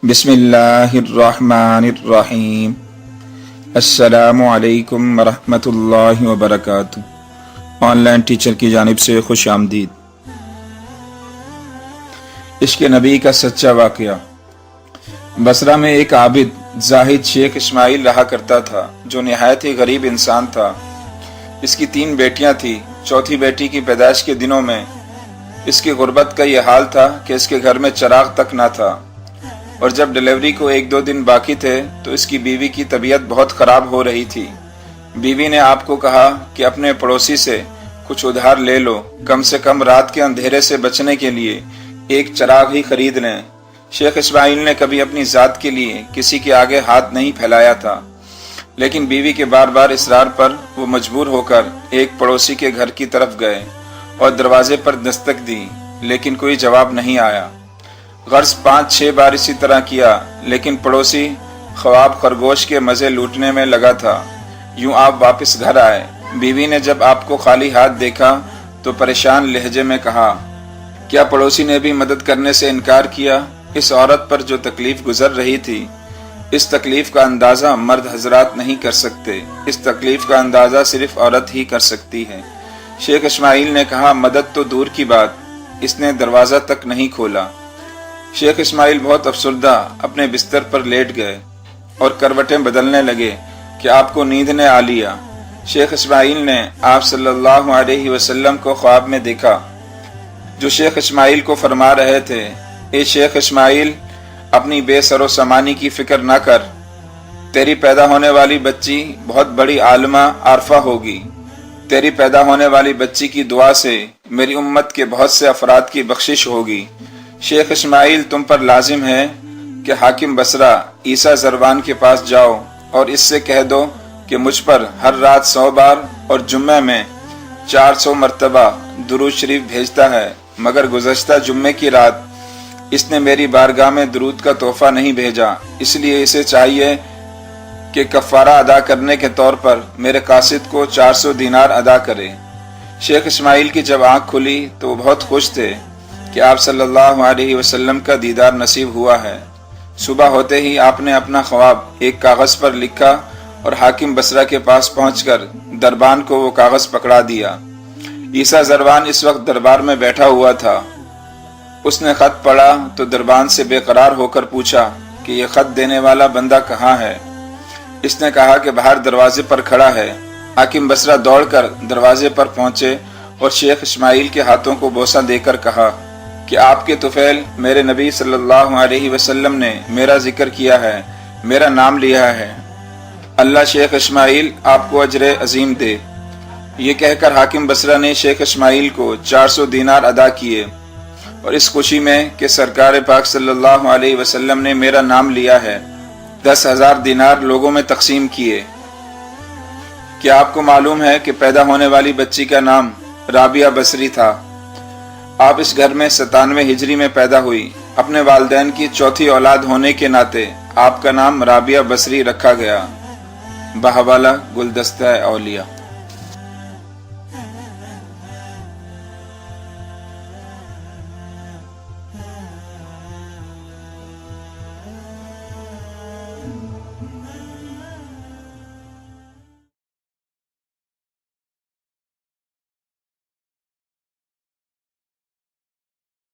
بسم اللہ الرحمن الرحیم۔ السلام علیکم ورحمۃ اللہ وبرکاتہ۔ آن لائن ٹیچر کی جانب سے خوش آمدید۔ عشق نبی کا سچا واقعہ۔ بصرہ میں ایک عابد زاہد شیخ اسماعیل رہا کرتا تھا جو نہایت ہی غریب انسان تھا۔ اس کی 3 بیٹیاں تھیں۔ چوتھی بیٹی کی پیدائش کے دنوں میں اس کی غربت کا یہ حال تھا کہ اس کے گھر میں چراغ تک نہ تھا، اور جب ڈلیوری کو 1-2 دن باقی تھے تو اس کی بیوی کی طبیعت بہت خراب ہو رہی تھی۔ بیوی نے آپ کو کہا کہ اپنے پڑوسی سے کچھ ادھار لے لو، کم سے کم رات کے اندھیرے سے بچنے کے لیے ایک چراغ ہی خرید لیں۔ شیخ اسماعیل نے کبھی اپنی ذات کے لیے کسی کے آگے ہاتھ نہیں پھیلایا تھا، لیکن بیوی کے بار بار اصرار پر وہ مجبور ہو کر ایک پڑوسی کے گھر کی طرف گئے اور دروازے پر دستک دی، لیکن کوئی جواب نہیں آیا۔ غرض 5-6 بار اسی طرح کیا، لیکن پڑوسی خواب خرگوش کے مزے لوٹنے میں لگا تھا۔ یوں آپ واپس گھر آئے۔ بیوی نے جب آپ کو خالی ہاتھ دیکھا تو پریشان لہجے میں کہا، کیا پڑوسی نے بھی مدد کرنے سے انکار کیا؟ اس عورت پر جو تکلیف گزر رہی تھی، اس تکلیف کا اندازہ مرد حضرات نہیں کر سکتے، اس تکلیف کا اندازہ صرف عورت ہی کر سکتی ہے۔ شیخ اسماعیل نے کہا، مدد تو دور کی بات، اس نے دروازہ تک نہیں کھولا۔ شیخ اسماعیل بہت افسردہ اپنے بستر پر لیٹ گئے اور کروٹیں بدلنے لگے کہ آپ کو نیند نے آ لیا۔ شیخ اسماعیل نے آپ صلی اللہ علیہ وسلم کو خواب میں دیکھا، جو شیخ اسماعیل کو فرما رہے تھے، اے شیخ اسماعیل، اپنی بے سر و سامانی کی فکر نہ کر، تیری پیدا ہونے والی بچی بہت بڑی عالمہ عارفہ ہوگی۔ تیری پیدا ہونے والی بچی کی دعا سے میری امت کے بہت سے افراد کی بخشش ہوگی۔ شیخ اسماعیل، تم پر لازم ہے کہ حاکم بصرہ عیسیٰ زروان کے پاس جاؤ اور اس سے کہہ دو کہ مجھ پر ہر رات 100 بار اور جمعہ میں 400 مرتبہ درود شریف بھیجتا ہے، مگر گزشتہ جمعے کی رات اس نے میری بارگاہ میں درود کا تحفہ نہیں بھیجا، اس لیے اسے چاہیے کہ کفارہ ادا کرنے کے طور پر میرے قاصد کو 400 دینار ادا کرے۔ شیخ اسماعیل کی جب آنکھ کھلی تو وہ بہت خوش تھے کہ آپ صلی اللہ علیہ وسلم کا دیدار نصیب ہوا ہے۔ صبح ہوتے ہی آپ نے اپنا خواب ایک کاغذ پر لکھا اور حاکم بصرہ کے پاس پہنچ کر دربان کو وہ کاغذ پکڑا دیا۔ عیسیٰ زروان اس وقت دربار میں بیٹھا ہوا تھا۔ اس نے خط پڑھا تو دربان سے بے قرار ہو کر پوچھا کہ یہ خط دینے والا بندہ کہاں ہے؟ اس نے کہا کہ باہر دروازے پر کھڑا ہے۔ حاکم بصرہ دوڑ کر دروازے پر پہنچے اور شیخ اسماعیل کے ہاتھوں کو بوسہ دے کر کہا کہ آپ کے طفیل میرے نبی صلی اللہ علیہ وسلم نے میرا ذکر کیا ہے، میرا نام لیا ہے، اللہ شیخ اسماعیل آپ کو اجر عظیم دے۔ یہ کہہ کر حاکم بصرہ نے شیخ اسماعیل کو 400 دینار ادا کیے، اور اس خوشی میں کہ سرکار پاک صلی اللہ علیہ وسلم نے میرا نام لیا ہے، 10,000 دینار لوگوں میں تقسیم کیے۔ کیا آپ کو معلوم ہے کہ پیدا ہونے والی بچی کا نام رابعہ بصری تھا؟ آپ اس گھر میں 97 ہجری میں پیدا ہوئی۔ اپنے والدین کی چوتھی اولاد ہونے کے ناطے آپ کا نام رابعہ بصری رکھا گیا۔ بحوالہ گلدستہ اولیاء۔